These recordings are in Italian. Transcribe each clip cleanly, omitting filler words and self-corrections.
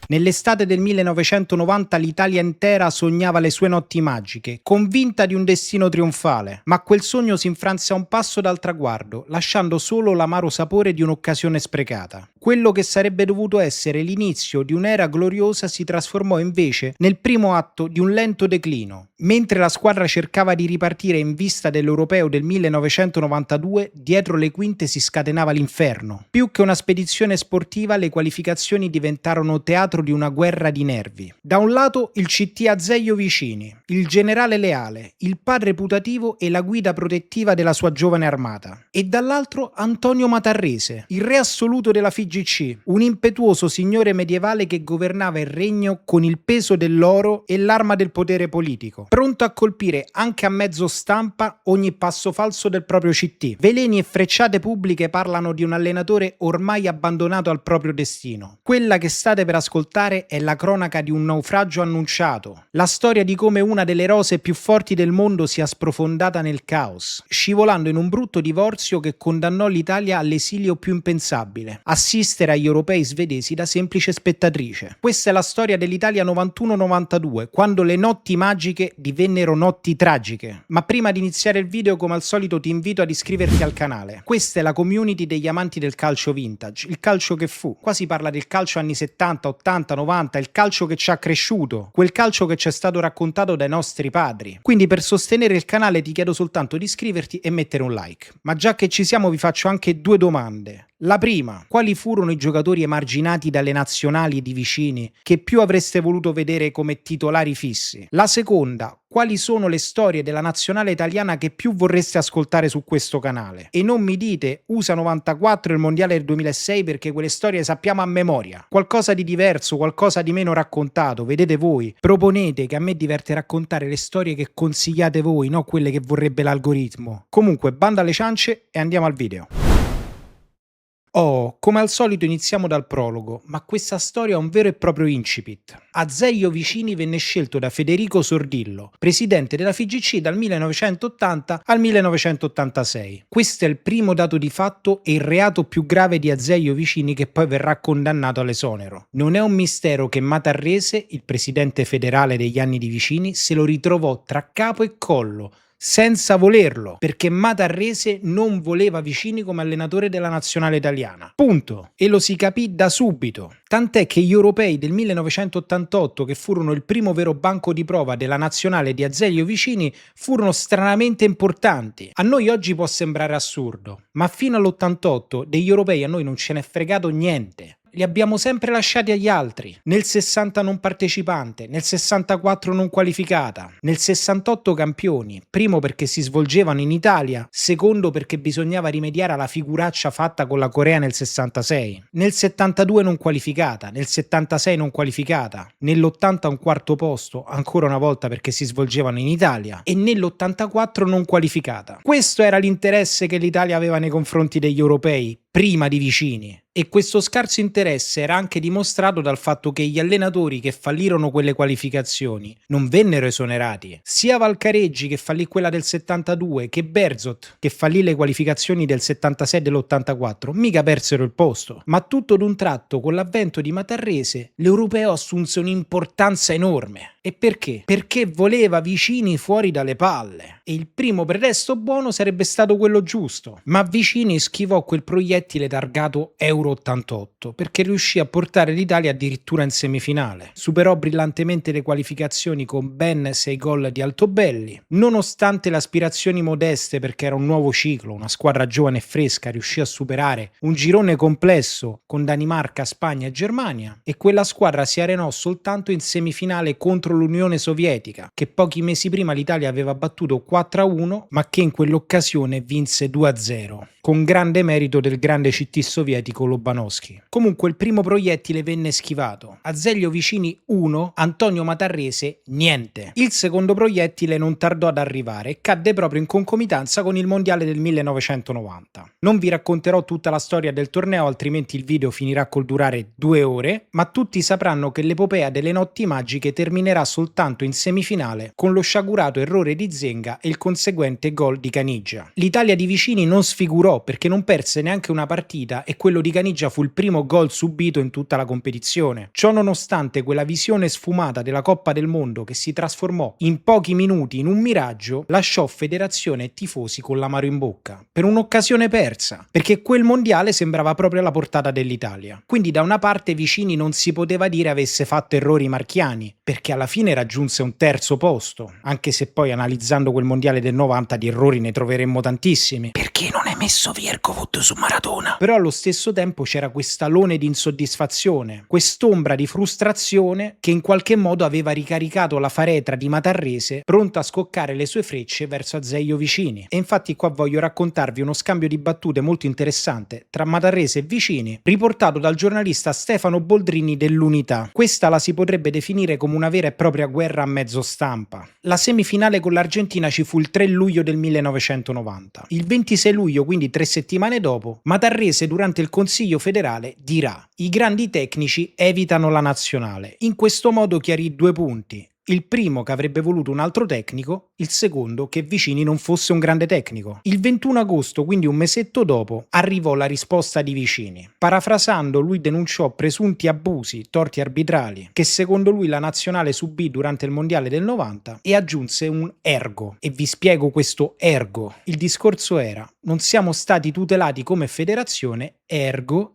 Nell'estate del 1990 l'Italia intera sognava le sue notti magiche, convinta di un destino trionfale, ma quel sogno si infranse a un passo dal traguardo, lasciando solo l'amaro sapore di un'occasione sprecata. Quello che sarebbe dovuto essere l'inizio di un'era gloriosa si trasformò invece nel primo atto di un lento declino. Mentre la squadra cercava di ripartire in vista dell'Europeo del 1992, dietro le quinte si scatenava l'inferno. Più che una spedizione sportiva, le qualificazioni diventarono teatro di una guerra di nervi. Da un lato il CT Azeglio Vicini, il generale leale, il padre putativo e la guida protettiva della sua giovane armata. E dall'altro Antonio Matarrese, il re assoluto della FIGC, un impetuoso signore medievale che governava il regno con il peso dell'oro e l'arma del potere politico, pronto a colpire anche a mezzo stampa ogni passo falso del proprio CT. Veleni e frecciate pubbliche parlano di un allenatore ormai abbandonato al proprio destino. Quella che state per ascoltare è la cronaca di un naufragio annunciato, la storia di come una delle rose più forti del mondo sia sprofondata nel caos, scivolando in un brutto divorzio che condannò l'Italia all'esilio più impensabile, assistere agli europei svedesi da semplice spettatrice. Questa è la storia dell'Italia 91-92, quando le notti magiche divennero notti tragiche. Ma prima di iniziare il video, come al solito, ti invito ad iscriverti al canale. Questa è la community degli amanti del calcio vintage, il calcio che fu. Qua si parla del calcio anni 70, 80, 90, il calcio che ci ha cresciuto, quel calcio che ci è stato raccontato dai nostri padri. Quindi per sostenere il canale ti chiedo soltanto di iscriverti e mettere un like. Ma già che ci siamo vi faccio anche due domande. La prima, quali furono i giocatori emarginati dalle nazionali di vicini che più avreste voluto vedere come titolari fissi? La seconda, quali sono le storie della nazionale italiana che più vorreste ascoltare su questo canale? E non mi dite USA 94 e il mondiale del 2006 perché quelle storie sappiamo a memoria. Qualcosa di diverso, qualcosa di meno raccontato, vedete voi. Proponete, che a me diverte raccontare le storie che consigliate voi, non quelle che vorrebbe l'algoritmo. Comunque, banda alle ciance e andiamo al video. Come al solito iniziamo dal prologo, ma questa storia è un vero e proprio incipit. Azeglio Vicini venne scelto da Federico Sordillo, presidente della FIGC dal 1980 al 1986. Questo è il primo dato di fatto e il reato più grave di Azeglio Vicini, che poi verrà condannato all'esonero. Non è un mistero che Matarrese, il presidente federale degli anni di Vicini, se lo ritrovò tra capo e collo, senza volerlo, perché Matarrese non voleva Vicini come allenatore della nazionale italiana. Punto. E lo si capì da subito. Tant'è che gli europei del 1988, che furono il primo vero banco di prova della nazionale di Azeglio Vicini, furono stranamente importanti. A noi oggi può sembrare assurdo, ma fino all'88 degli europei a noi non ce n'è fregato niente. Li abbiamo sempre lasciati agli altri. Nel 60 non partecipante, nel 64 non qualificata, nel 68 campioni, primo perché si svolgevano in Italia, secondo perché bisognava rimediare alla figuraccia fatta con la Corea nel 66, nel 72 non qualificata, nel 76 non qualificata, nell'80 un quarto posto, ancora una volta perché si svolgevano in Italia, e nell'84 non qualificata. Questo era l'interesse che l'Italia aveva nei confronti degli europei, prima di Vicini. E questo scarso interesse era anche dimostrato dal fatto che gli allenatori che fallirono quelle qualificazioni non vennero esonerati. Sia Valcareggi, che fallì quella del 72, che Berzot, che fallì le qualificazioni del 76 e dell'84, mica persero il posto. Ma tutto d'un tratto, con l'avvento di Matarrese, l'europeo assunse un'importanza enorme. E perché? Perché voleva Vicini fuori dalle palle. E il primo pretesto buono sarebbe stato quello giusto. Ma Vicini schivò quel proiettile targato Euro 88 perché riuscì a portare l'Italia addirittura in semifinale. Superò brillantemente le qualificazioni con ben 6 gol di Altobelli. Nonostante le aspirazioni modeste, perché era un nuovo ciclo, una squadra giovane e fresca, riuscì a superare un girone complesso con Danimarca, Spagna e Germania, e quella squadra si arenò soltanto in semifinale contro l'Unione Sovietica, che pochi mesi prima l'Italia aveva battuto 4-1, ma che in quell'occasione vinse 2-0, con grande merito del grande grande CT sovietico Lobanovskij. Comunque il primo proiettile venne schivato. Azeglio Vicini 1, Antonio Matarrese niente. Il secondo proiettile non tardò ad arrivare e cadde proprio in concomitanza con il mondiale del 1990. Non vi racconterò tutta la storia del torneo, altrimenti il video finirà col durare 2 ore, ma tutti sapranno che l'epopea delle notti magiche terminerà soltanto in semifinale con lo sciagurato errore di Zenga e il conseguente gol di Caniggia. L'Italia di Vicini non sfigurò perché non perse neanche una partita e quello di Caniggia fu il primo gol subito in tutta la competizione. Ciò nonostante quella visione sfumata della Coppa del Mondo che si trasformò in pochi minuti in un miraggio, lasciò federazione e tifosi con l'amaro in bocca per un'occasione persa, perché quel mondiale sembrava proprio alla portata dell'Italia. Quindi da una parte Vicini non si poteva dire avesse fatto errori marchiani, perché alla fine raggiunse un terzo posto, anche se poi analizzando quel mondiale del 90 di errori ne troveremmo tantissimi. Perché non hai messo Vierkovut su Maradona? Però allo stesso tempo c'era quest'alone di insoddisfazione, quest'ombra di frustrazione che in qualche modo aveva ricaricato la faretra di Matarrese pronta a scoccare le sue frecce verso Azeglio Vicini. E infatti qua voglio raccontarvi uno scambio di battute molto interessante tra Matarrese e Vicini, riportato dal giornalista Stefano Boldrini dell'Unità. Questa la si potrebbe definire come una vera e propria guerra a mezzo stampa. La semifinale con l'Argentina ci fu il 3 luglio del 1990. Il 26 luglio, quindi 3 settimane dopo, Matarrese durante il Consiglio federale dirà: i grandi tecnici evitano la nazionale. In questo modo chiarì 2 punti. Il primo che avrebbe voluto un altro tecnico, il secondo che Vicini non fosse un grande tecnico. Il 21 agosto, quindi un mesetto dopo, arrivò la risposta di Vicini. Parafrasando, lui denunciò presunti abusi, torti arbitrali, che secondo lui la nazionale subì durante il mondiale del 90 e aggiunse un ergo. E vi spiego questo ergo. Il discorso era: non siamo stati tutelati come federazione, ergo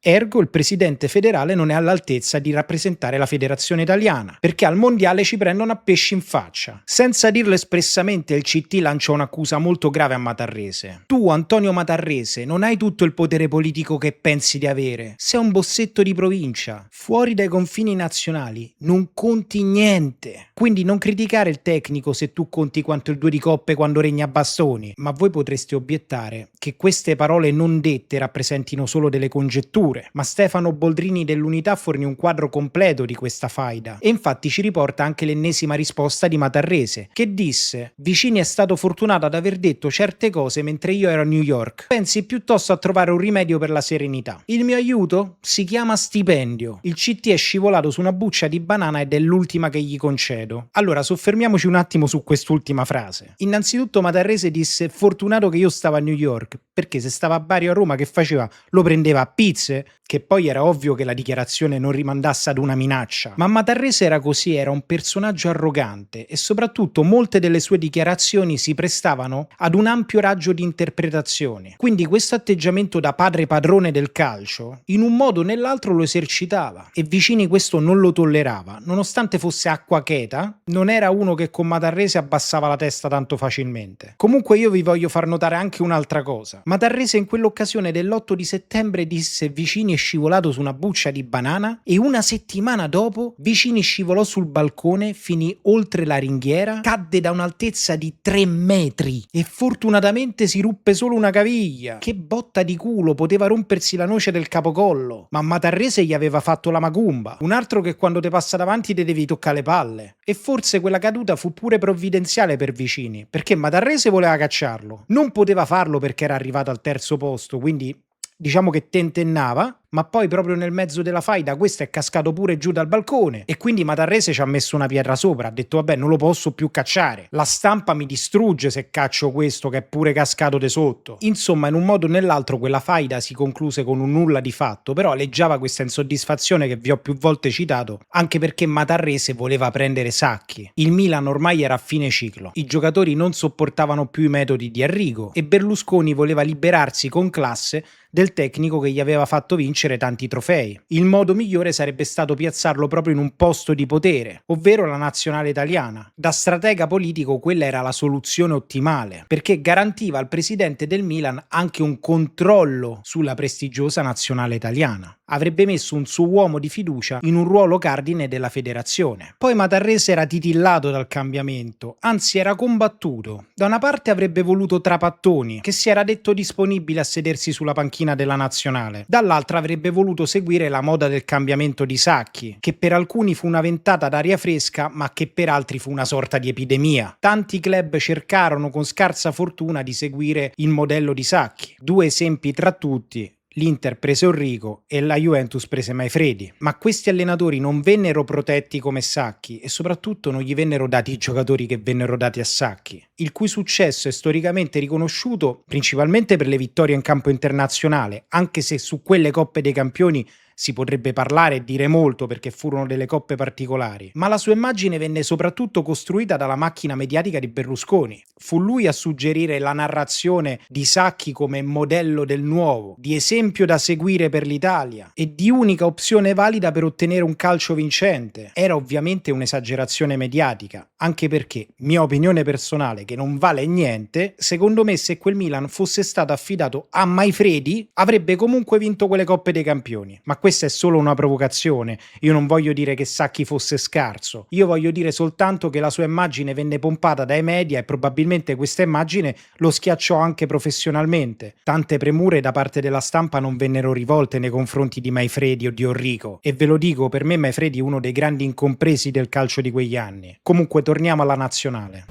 il presidente federale non è all'altezza di rappresentare la federazione italiana, perché al mondiale ci prendono a pesci in faccia. Senza dirlo espressamente, il CT lanciò un'accusa molto grave a Matarrese. Tu, Antonio Matarrese, non hai tutto il potere politico che pensi di avere. Sei un bossetto di provincia. Fuori dai confini nazionali non conti niente. Quindi non criticare il tecnico se tu conti quanto il 2 di coppe quando regni a bastoni. Ma voi potreste obiettare che queste parole non dette rappresentino solo delle congetture, ma Stefano Boldrini dell'Unità fornì un quadro completo di questa faida e infatti ci riporta anche l'ennesima risposta di Matarrese, che disse: Vicini è stato fortunato ad aver detto certe cose mentre io ero a New York, pensi piuttosto a trovare un rimedio per la serenità. Il mio aiuto si chiama stipendio. Il CT è scivolato su una buccia di banana ed è l'ultima che gli concedo. Allora soffermiamoci un attimo su quest'ultima frase. Innanzitutto Matarrese disse: fortunato che io stavo a New York, perché se stava a Bari o a Roma che faceva? Lo prendeva a pizze? Che poi era ovvio che la dichiarazione non rimandasse ad una minaccia. Ma Matarrese era così, era un personaggio arrogante e soprattutto molte delle sue dichiarazioni si prestavano ad un ampio raggio di interpretazioni. Quindi questo atteggiamento da padre padrone del calcio in un modo o nell'altro lo esercitava e Vicini questo non lo tollerava. Nonostante fosse acqua cheta, non era uno che con Matarrese abbassava la testa tanto facilmente. Comunque io vi voglio far notare anche un'altra cosa. Matarrese in quell'occasione dell'8 di settembre disse: Vicini è scivolato su una buccia di banana e una settimana dopo Vicini scivolò sul balcone, finì oltre la ringhiera, cadde da un'altezza di 3 metri e fortunatamente si ruppe solo una caviglia. Che botta di culo, poteva rompersi la noce del capocollo, ma Matarrese gli aveva fatto la macumba. Un altro che quando te passa davanti te devi toccare le palle. E forse quella caduta fu pure provvidenziale per Vicini, perché Matarrese voleva cacciarlo. Non poteva farlo perché era arrivato al terzo posto, quindi diciamo che tentennava, ma poi proprio nel mezzo della faida questo è cascato pure giù dal balcone e quindi Matarrese ci ha messo una pietra sopra, ha detto vabbè non lo posso più cacciare, la stampa mi distrugge se caccio questo che è pure cascato di sotto. Insomma, in un modo o nell'altro quella faida si concluse con un nulla di fatto, però aleggiava questa insoddisfazione che vi ho più volte citato, anche perché Matarrese voleva prendere Sacchi. Il Milan ormai era a fine ciclo, i giocatori non sopportavano più i metodi di Arrigo e Berlusconi voleva liberarsi con classe del tecnico che gli aveva fatto vincere vincere tanti trofei. Il modo migliore sarebbe stato piazzarlo proprio in un posto di potere, ovvero la nazionale italiana. Da stratega politico quella era la soluzione ottimale, perché garantiva al presidente del Milan anche un controllo sulla prestigiosa nazionale italiana. Avrebbe messo un suo uomo di fiducia in un ruolo cardine della federazione. Poi Matarrese era titillato dal cambiamento, anzi era combattuto. Da una parte avrebbe voluto Trapattoni, che si era detto disponibile a sedersi sulla panchina della nazionale. Dall'altra avrebbe voluto seguire la moda del cambiamento di Sacchi, che per alcuni fu una ventata d'aria fresca, ma che per altri fu una sorta di epidemia. Tanti club cercarono con scarsa fortuna di seguire il modello di Sacchi. Due esempi tra tutti: l'Inter prese Enrico e la Juventus prese Maifredi, ma questi allenatori non vennero protetti come Sacchi e soprattutto non gli vennero dati i giocatori che vennero dati a Sacchi, il cui successo è storicamente riconosciuto principalmente per le vittorie in campo internazionale, anche se su quelle Coppe dei Campioni si potrebbe parlare e dire molto perché furono delle coppe particolari, ma la sua immagine venne soprattutto costruita dalla macchina mediatica di Berlusconi. Fu lui a suggerire la narrazione di Sacchi come modello del nuovo, di esempio da seguire per l'Italia e di unica opzione valida per ottenere un calcio vincente. Era ovviamente un'esagerazione mediatica, anche perché, mia opinione personale che non vale niente, secondo me se quel Milan fosse stato affidato a Maifredi avrebbe comunque vinto quelle Coppe dei Campioni. Ma questa è solo una provocazione, io non voglio dire che Sacchi fosse scarso, io voglio dire soltanto che la sua immagine venne pompata dai media e probabilmente questa immagine lo schiacciò anche professionalmente. Tante premure da parte della stampa non vennero rivolte nei confronti di Maifredi o di Enrico, e ve lo dico, per me Maifredi è uno dei grandi incompresi del calcio di quegli anni. Comunque torniamo alla nazionale.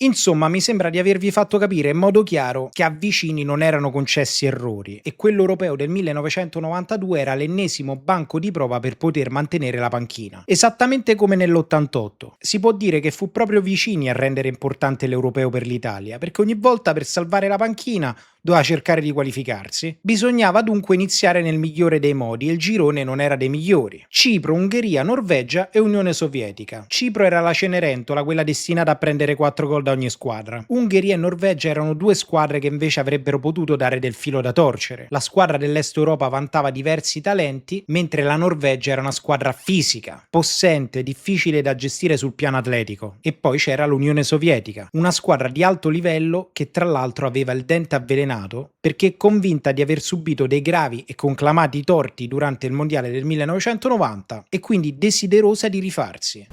Insomma, mi sembra di avervi fatto capire in modo chiaro che a Vicini non erano concessi errori e quello europeo del 1992 era l'ennesimo banco di prova per poter mantenere la panchina. Esattamente come nell'88. Si può dire che fu proprio Vicini a rendere importante l'europeo per l'Italia, perché ogni volta per salvare la panchina doveva cercare di qualificarsi. Bisognava dunque iniziare nel migliore dei modi e il girone non era dei migliori. Cipro, Ungheria, Norvegia e Unione Sovietica. Cipro era la Cenerentola, quella destinata a prendere 4 gol da ogni squadra. Ungheria e Norvegia erano due squadre che invece avrebbero potuto dare del filo da torcere. La squadra dell'Est Europa vantava diversi talenti, mentre la Norvegia era una squadra fisica, possente, difficile da gestire sul piano atletico. E poi c'era l'Unione Sovietica, una squadra di alto livello che tra l'altro aveva il dente avvelenato perché convinta di aver subito dei gravi e conclamati torti durante il mondiale del 1990 e quindi desiderosa di rifarsi.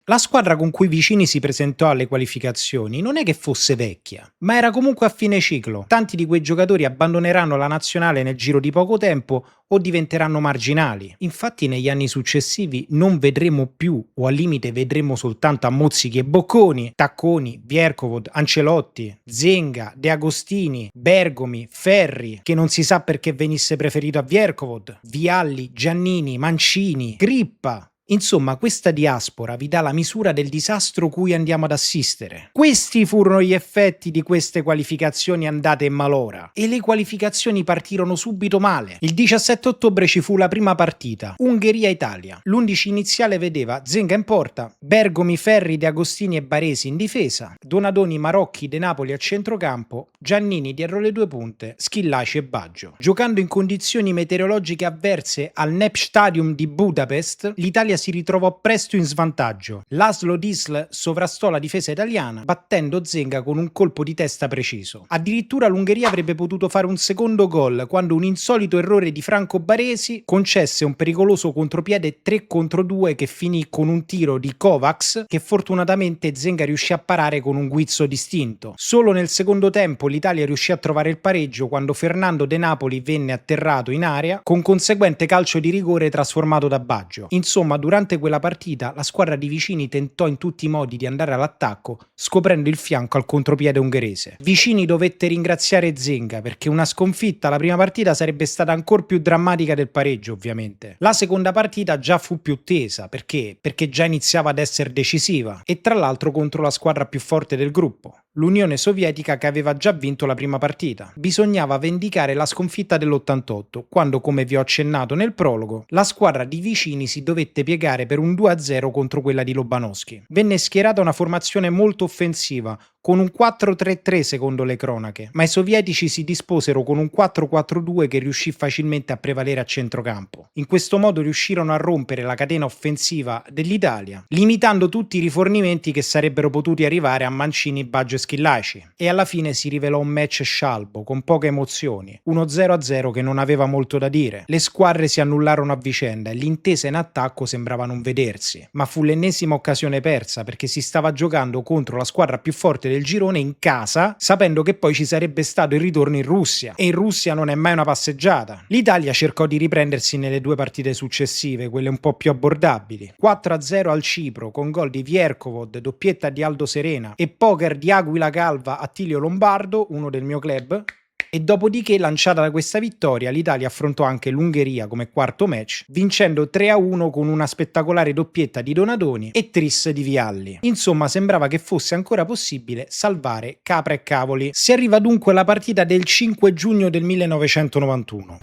La squadra con cui Vicini si presentò alle qualificazioni non è che fosse vecchia, ma era comunque a fine ciclo. Tanti di quei giocatori abbandoneranno la nazionale nel giro di poco tempo o diventeranno marginali. Infatti negli anni successivi non vedremo più, o al limite vedremo soltanto a mozzichi e bocconi, Tacconi, Vierkovod, Ancelotti, Zenga, De Agostini, Bergomi, Ferri, che non si sa perché venisse preferito a Vierkovod, Vialli, Giannini, Mancini, Grippa. Insomma, questa diaspora vi dà la misura del disastro cui andiamo ad assistere. Questi furono gli effetti di queste qualificazioni andate in malora. E le qualificazioni partirono subito male. Il 17 ottobre ci fu la prima partita, Ungheria-Italia. L'11 iniziale vedeva Zenga in porta, Bergomi, Ferri, De Agostini e Baresi in difesa, Donadoni, Marocchi, De Napoli a centrocampo, Giannini dietro le due punte, Schillaci e Baggio. Giocando in condizioni meteorologiche avverse al Népstadium di Budapest, l'Italia si ritrovò presto in svantaggio. Laszlo Disl sovrastò la difesa italiana, battendo Zenga con un colpo di testa preciso. Addirittura l'Ungheria avrebbe potuto fare un secondo gol quando un insolito errore di Franco Baresi concesse un pericoloso contropiede 3 contro 2 che finì con un tiro di Kovacs che fortunatamente Zenga riuscì a parare con un guizzo distinto. Solo nel secondo tempo l'Italia riuscì a trovare il pareggio quando Fernando De Napoli venne atterrato in area con conseguente calcio di rigore trasformato da Baggio. Insomma, durante quella partita la squadra di Vicini tentò in tutti i modi di andare all'attacco, scoprendo il fianco al contropiede ungherese. Vicini dovette ringraziare Zenga perché una sconfitta alla prima partita sarebbe stata ancora più drammatica del pareggio, ovviamente. La seconda partita già fu più tesa, perché già iniziava ad essere decisiva, e tra l'altro contro la squadra più forte del gruppo, l'Unione Sovietica, che aveva già vinto la prima partita. Bisognava vendicare la sconfitta dell'88, quando, come vi ho accennato nel prologo, la squadra di Vicini si dovette piegare per un 2-0 contro quella di Lobanovskyi. Venne schierata una formazione molto offensiva, con un 4-3-3 secondo le cronache, ma i sovietici si disposero con un 4-4-2 che riuscì facilmente a prevalere a centrocampo. In questo modo riuscirono a rompere la catena offensiva dell'Italia, limitando tutti i rifornimenti che sarebbero potuti arrivare a Mancini, Baggio e Schillaci. E alla fine si rivelò un match scialbo, con poche emozioni, uno 0-0 che non aveva molto da dire. Le squadre si annullarono a vicenda e l'intesa in attacco sembrava non vedersi, ma fu l'ennesima occasione persa perché si stava giocando contro la squadra più forte del girone in casa, sapendo che poi ci sarebbe stato il ritorno in Russia, e in Russia non è mai una passeggiata. L'Italia cercò di riprendersi nelle due partite successive, quelle un po' più abbordabili. 4-0 al Cipro con gol di Vierkovod, doppietta di Aldo Serena e poker di Aquila Calva Attilio Lombardo, uno del mio club. E dopodiché, lanciata da questa vittoria, l'Italia affrontò anche l'Ungheria come quarto match, vincendo 3-1 con una spettacolare doppietta di Donadoni e tris di Vialli. Insomma, sembrava che fosse ancora possibile salvare capra e cavoli. Si arriva dunque alla partita del 5 giugno del 1991.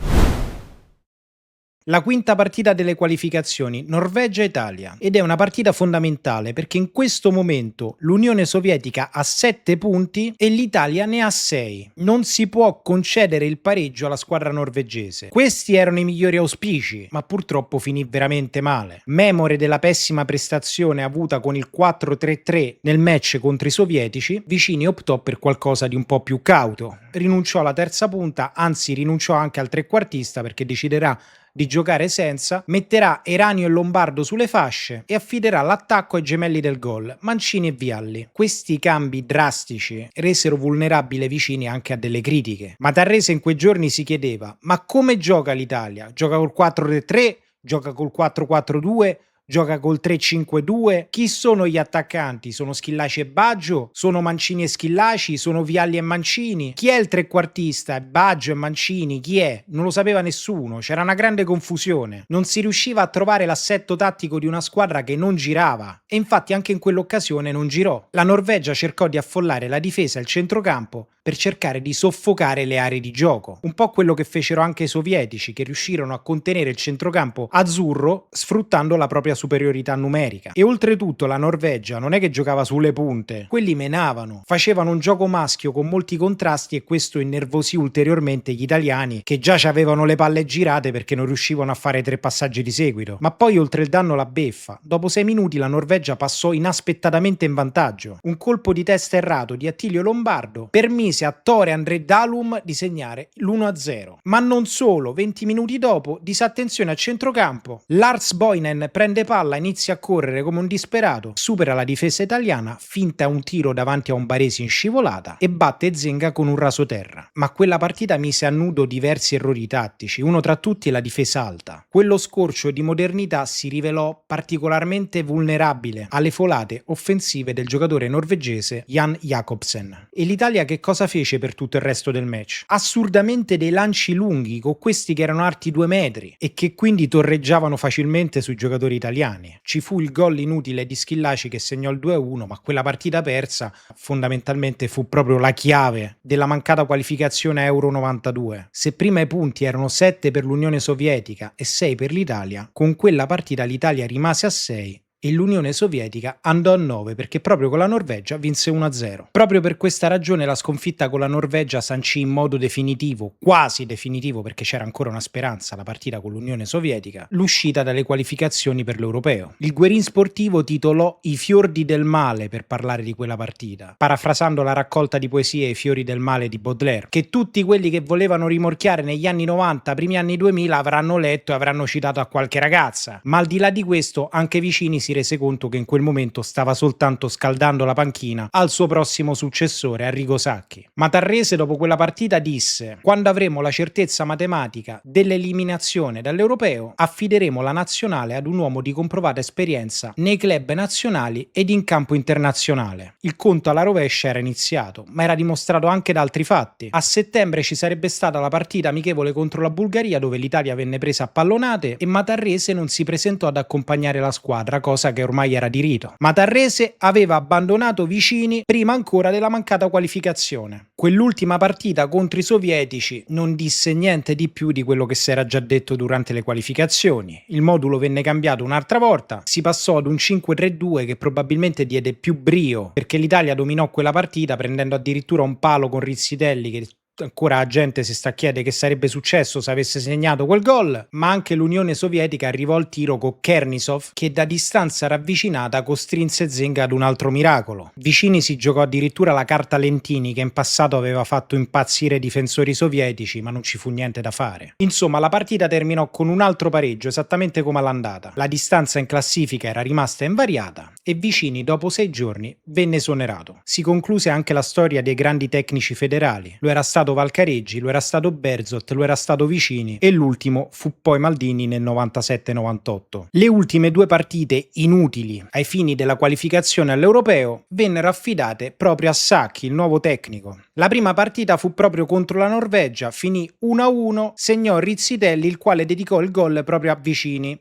La quinta partita delle qualificazioni Norvegia-Italia, ed è una partita fondamentale perché in questo momento l'Unione Sovietica ha 7 punti e l'Italia ne ha 6. Non si può concedere il pareggio alla squadra norvegese. Questi erano i migliori auspici, ma purtroppo finì veramente male. Memore della pessima prestazione avuta con il 4-3-3 nel match contro i sovietici, Vicini optò per qualcosa di un po' più cauto. Rinunciò alla terza punta, anzi rinunciò anche al trequartista perché deciderà di giocare senza, metterà Eranio e Lombardo sulle fasce e affiderà l'attacco ai gemelli del gol, Mancini e Vialli. Questi cambi drastici resero vulnerabile Vicini anche a delle critiche. Ma Tarrese in quei giorni si chiedeva: ma come gioca l'Italia? Gioca col 4-3-3? Gioca col 4-4-2? Gioca col 3-5-2? Chi sono gli attaccanti? Sono Schillaci e Baggio? Sono Mancini e Schillaci? Sono Vialli e Mancini? Chi è il trequartista? Baggio e Mancini? Chi è? Non lo sapeva nessuno, c'era una grande confusione. Non si riusciva a trovare l'assetto tattico di una squadra che non girava. E infatti anche in quell'occasione non girò. La Norvegia cercò di affollare la difesa e il centrocampo per cercare di soffocare le aree di gioco. Un po' quello che fecero anche i sovietici, che riuscirono a contenere il centrocampo azzurro sfruttando la propria superiorità numerica. E oltretutto la Norvegia non è che giocava sulle punte, quelli menavano, facevano un gioco maschio con molti contrasti e questo innervosì ulteriormente gli italiani, che già avevano le palle girate perché non riuscivano a fare 3 passaggi di seguito. Ma poi oltre il danno la beffa. Dopo 6 minuti la Norvegia passò inaspettatamente in vantaggio. Un colpo di testa errato di Attilio Lombardo permise a Tore André Dalum di segnare l'1-0. Ma non solo, 20 minuti dopo, disattenzione a centrocampo, Lars Boinen prende palla, inizia a correre come un disperato, supera la difesa italiana, finta un tiro davanti a un Baresi in scivolata e batte Zenga con un rasoterra. Ma quella partita mise a nudo diversi errori tattici, uno tra tutti la difesa alta. Quello scorcio di modernità si rivelò particolarmente vulnerabile alle folate offensive del giocatore norvegese Jan Jakobsen. E l'Italia che cosa fece per tutto il resto del match? Assurdamente dei lanci lunghi con questi che erano alti 2 metri e che quindi torreggiavano facilmente sui giocatori italiani. Ci fu il gol inutile di Schillaci che segnò il 2-1, ma quella partita persa fondamentalmente fu proprio la chiave della mancata qualificazione a Euro 92. Se prima i punti erano 7 per l'Unione Sovietica e 6 per l'Italia, con quella partita l'Italia rimase a 6 e l'Unione Sovietica andò a 9 perché proprio con la Norvegia vinse 1-0. Proprio per questa ragione la sconfitta con la Norvegia sancì in modo definitivo, quasi definitivo perché c'era ancora una speranza, la partita con l'Unione Sovietica, l'uscita dalle qualificazioni per l'Europeo. Il Guerin Sportivo titolò I fiordi del male per parlare di quella partita, parafrasando la raccolta di poesie I fiori del male di Baudelaire, che tutti quelli che volevano rimorchiare negli anni 90, primi anni 2000 avranno letto e avranno citato a qualche ragazza. Ma al di là di questo, anche Vicini si rese conto che in quel momento stava soltanto scaldando la panchina al suo prossimo successore, Arrigo Sacchi. Ma Tarrese dopo quella partita disse: quando avremo la certezza matematica dell'eliminazione dall'Europeo, affideremo la nazionale ad un uomo di comprovata esperienza nei club nazionali ed in campo internazionale. Il conto alla rovescia era iniziato, ma era dimostrato anche da altri fatti. A settembre ci sarebbe stata la partita amichevole contro la Bulgaria, dove l'Italia venne presa a pallonate e Matarrese non si presentò ad accompagnare la squadra, cosa cosa che ormai era di rito. Matarrese aveva abbandonato Vicini prima ancora della mancata qualificazione. Quell'ultima partita contro i sovietici non disse niente di più di quello che si era già detto durante le qualificazioni. Il modulo venne cambiato un'altra volta, si passò ad un 5-3-2 che probabilmente diede più brio, perché l'Italia dominò quella partita prendendo addirittura un palo con Rizzitelli che ancora la gente si sta a chiedere che sarebbe successo se avesse segnato quel gol, ma anche l'Unione Sovietica arrivò al tiro con Kernysov che da distanza ravvicinata costrinse Zenga ad un altro miracolo. Vicini si giocò addirittura la carta Lentini che in passato aveva fatto impazzire i difensori sovietici, ma non ci fu niente da fare. Insomma, la partita terminò con un altro pareggio, esattamente come all'andata. La distanza in classifica era rimasta invariata e Vicini dopo 6 giorni venne esonerato. Si concluse anche la storia dei grandi tecnici federali. Lo era stato Valcareggi, lo era stato Berzot, lo era stato Vicini e l'ultimo fu poi Maldini nel 97-98. Le ultime 2 partite inutili ai fini della qualificazione all'Europeo vennero affidate proprio a Sacchi, il nuovo tecnico. La prima partita fu proprio contro la Norvegia, finì 1-1, segnò Rizzitelli il quale dedicò il gol proprio a Vicini.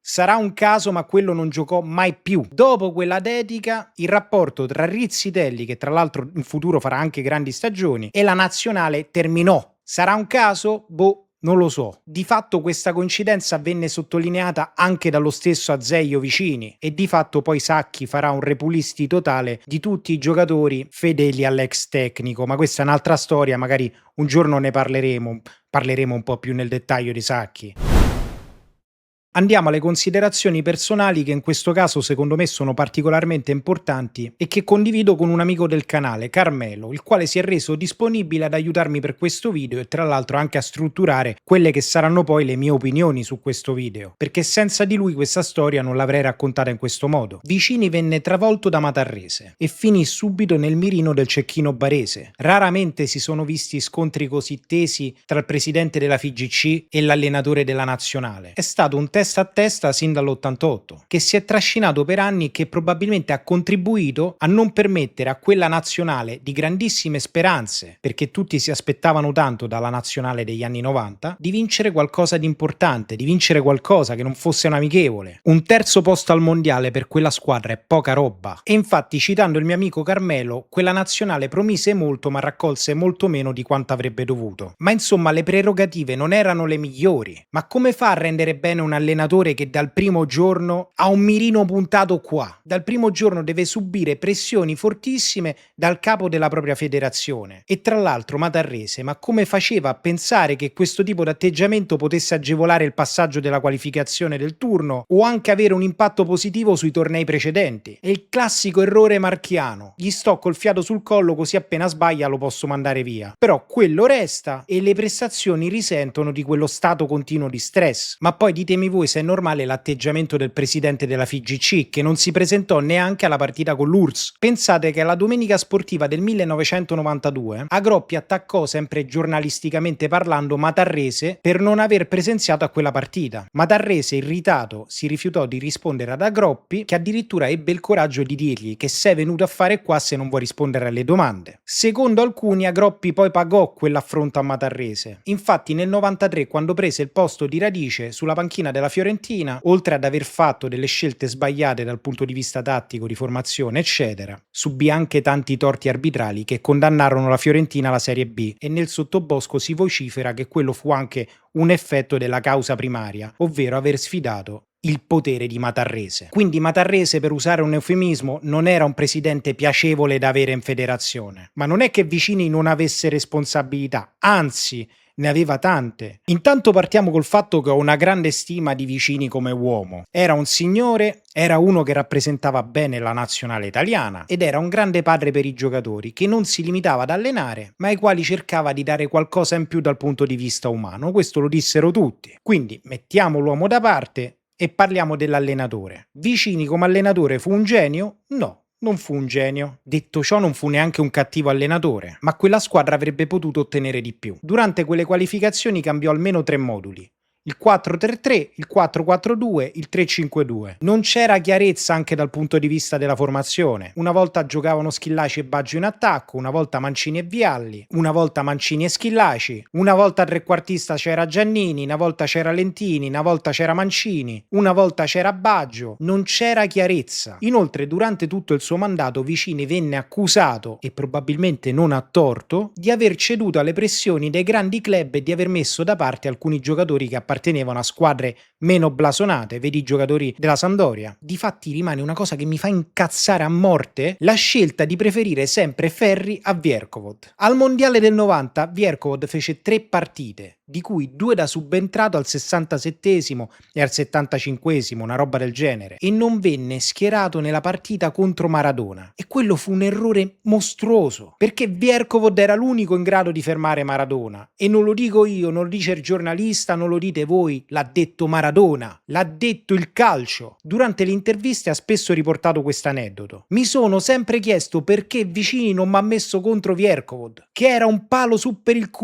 Sarà un caso, ma quello non giocò mai più. Dopo quella dedica, il rapporto tra Rizzitelli, che tra l'altro in futuro farà anche grandi stagioni, e la nazionale terminò. Sarà un caso? Non lo so. Di fatto questa coincidenza venne sottolineata anche dallo stesso Azeglio Vicini e di fatto poi Sacchi farà un repulisti totale di tutti i giocatori fedeli all'ex tecnico, ma questa è un'altra storia, magari un giorno ne parleremo un po' più nel dettaglio di Sacchi. Andiamo alle considerazioni personali che in questo caso secondo me sono particolarmente importanti e che condivido con un amico del canale, Carmelo, il quale si è reso disponibile ad aiutarmi per questo video e tra l'altro anche a strutturare quelle che saranno poi le mie opinioni su questo video, perché senza di lui questa storia non l'avrei raccontata in questo modo. Vicini venne travolto da Matarrese e finì subito nel mirino del cecchino barese. Raramente si sono visti scontri così tesi tra il presidente della FIGC e l'allenatore della nazionale. È stato un testa a testa sin dall'88, che si è trascinato per anni e che probabilmente ha contribuito a non permettere a quella nazionale di grandissime speranze, perché tutti si aspettavano tanto dalla nazionale degli anni 90, di vincere qualcosa di importante, di vincere qualcosa che non fosse un amichevole. Un terzo posto al mondiale per quella squadra è poca roba. E infatti, citando il mio amico Carmelo, quella nazionale promise molto ma raccolse molto meno di quanto avrebbe dovuto. Ma insomma, le prerogative non erano le migliori. Ma come fa a rendere bene un allenatore che dal primo giorno ha un mirino puntato qua? Dal primo giorno deve subire pressioni fortissime dal capo della propria federazione. E tra l'altro Matarrese, ma come faceva a pensare che questo tipo di atteggiamento potesse agevolare il passaggio della qualificazione del turno o anche avere un impatto positivo sui tornei precedenti? È il classico errore marchiano. Gli sto col fiato sul collo così appena sbaglia lo posso mandare via. Però quello resta e le prestazioni risentono di quello stato continuo di stress. Ma poi ditemi voi se è normale l'atteggiamento del presidente della FIGC che non si presentò neanche alla partita con l'URSS. Pensate che alla domenica sportiva del 1992 Agroppi attaccò, sempre giornalisticamente parlando, Matarrese per non aver presenziato a quella partita. Matarrese, irritato, si rifiutò di rispondere ad Agroppi, che addirittura ebbe il coraggio di dirgli che sei venuto a fare qua se non vuoi rispondere alle domande. Secondo alcuni Agroppi poi pagò quell'affronto a Matarrese. Infatti nel 93, quando prese il posto di Radice sulla panchina della Fiorentina, oltre ad aver fatto delle scelte sbagliate dal punto di vista tattico, di formazione, eccetera, subì anche tanti torti arbitrali che condannarono la Fiorentina alla Serie B e nel sottobosco si vocifera che quello fu anche un effetto della causa primaria, ovvero aver sfidato il potere di Matarrese. Quindi Matarrese, per usare un eufemismo, non era un presidente piacevole da avere in federazione. Ma non è che Vicini non avesse responsabilità, anzi ne aveva tante. Intanto partiamo col fatto che ho una grande stima di Vicini come uomo. Era un signore, era uno che rappresentava bene la nazionale italiana ed era un grande padre per i giocatori che non si limitava ad allenare, ma ai quali cercava di dare qualcosa in più dal punto di vista umano. Questo lo dissero tutti. Quindi mettiamo l'uomo da parte e parliamo dell'allenatore. Vicini come allenatore fu un genio? No. Non fu un genio. Detto ciò, non fu neanche un cattivo allenatore, ma quella squadra avrebbe potuto ottenere di più. Durante quelle qualificazioni cambiò almeno 3 moduli. il 4-3-3, il 4-4-2, il 3-5-2. Non c'era chiarezza anche dal punto di vista della formazione. Una volta giocavano Schillaci e Baggio in attacco, una volta Mancini e Vialli, una volta Mancini e Schillaci, una volta trequartista c'era Giannini, una volta c'era Lentini, una volta c'era Mancini, una volta c'era Baggio. Non c'era chiarezza. Inoltre, durante tutto il suo mandato, Vicini venne accusato, e probabilmente non a torto, di aver ceduto alle pressioni dei grandi club e di aver messo da parte alcuni giocatori che appartenevano a squadre meno blasonate, vedi i giocatori della Sampdoria. Difatti rimane una cosa che mi fa incazzare a morte, la scelta di preferire sempre Ferri a Vierkovod. Al mondiale del 90 Vierkovod fece 3 partite, di cui 2 da subentrato al 67esimo e al 75esimo, una roba del genere, e non venne schierato nella partita contro Maradona. E quello fu un errore mostruoso, perché Vierkovod era l'unico in grado di fermare Maradona. E non lo dico io, non lo dice il giornalista, non lo dite voi, l'ha detto Maradona, l'ha detto il calcio. Durante le interviste ha spesso riportato questo aneddoto. Mi sono sempre chiesto perché Vicini non mi ha messo contro Vierkovod, che era un palo su per il culo.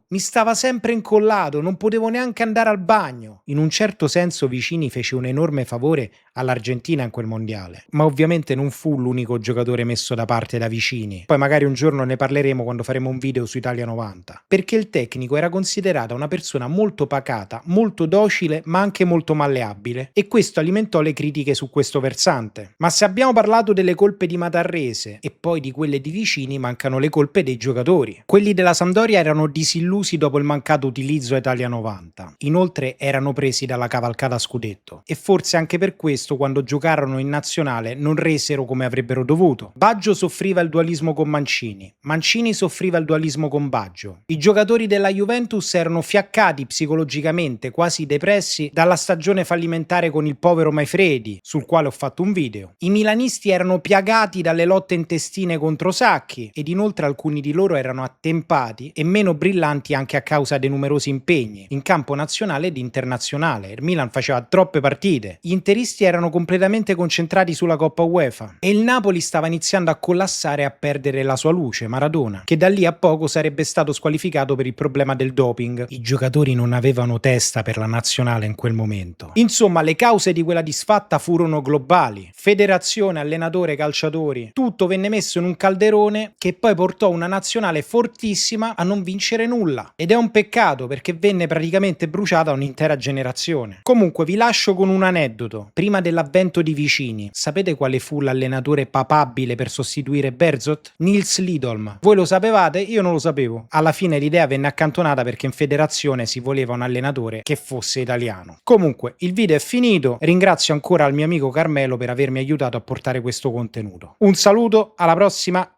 Mi stava sempre incollato, non potevo neanche andare al bagno. In un certo senso Vicini fece un enorme favore all'Argentina in quel mondiale, ma ovviamente non fu l'unico giocatore messo da parte da Vicini. Poi magari un giorno ne parleremo quando faremo un video su Italia 90, perché il tecnico era considerata una persona molto pacata, molto docile, ma anche molto malleabile, e questo alimentò le critiche su questo versante. Ma se abbiamo parlato delle colpe di Matarrese e poi di quelle di Vicini, mancano le colpe dei giocatori. Quelli della Sampdoria erano disillusi dopo il mancato utilizzo a Italia 90. Inoltre erano presi dalla cavalcata scudetto, e forse anche per questo quando giocarono in nazionale non resero come avrebbero dovuto. Baggio soffriva il dualismo con Mancini, Mancini soffriva il dualismo con Baggio. I giocatori della Juventus erano fiaccati psicologicamente, quasi depressi dalla stagione fallimentare con il povero Maifredi, sul quale ho fatto un video. I milanisti erano piagati dalle lotte intestine contro Sacchi, ed inoltre alcuni di loro erano attempati e meno brillanti anche a causa dei numerosi impegni in campo nazionale ed internazionale. Il Milan faceva troppe partite, gli interisti erano completamente concentrati sulla Coppa UEFA e il Napoli stava iniziando a collassare e a perdere la sua luce, Maradona, che da lì a poco sarebbe stato squalificato per il problema del doping. I giocatori non avevano testa per la nazionale in quel momento. Insomma, le cause di quella disfatta furono globali. Federazione, allenatore, calciatori, tutto venne messo in un calderone che poi portò una nazionale fortissima a non vincere nulla. Ed è un peccato, perché venne praticamente bruciata un'intera generazione. Comunque vi lascio con un aneddoto. Prima dell'avvento di Vicini, sapete quale fu l'allenatore papabile per sostituire Berzot? Nils Lidholm. Voi lo sapevate? Io non lo sapevo. Alla fine l'idea venne accantonata perché in federazione si voleva un allenatore che fosse italiano. Comunque, il video è finito. Ringrazio ancora il mio amico Carmelo per avermi aiutato a portare questo contenuto. Un saluto, alla prossima,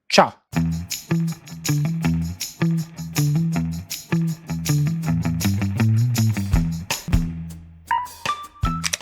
ciao!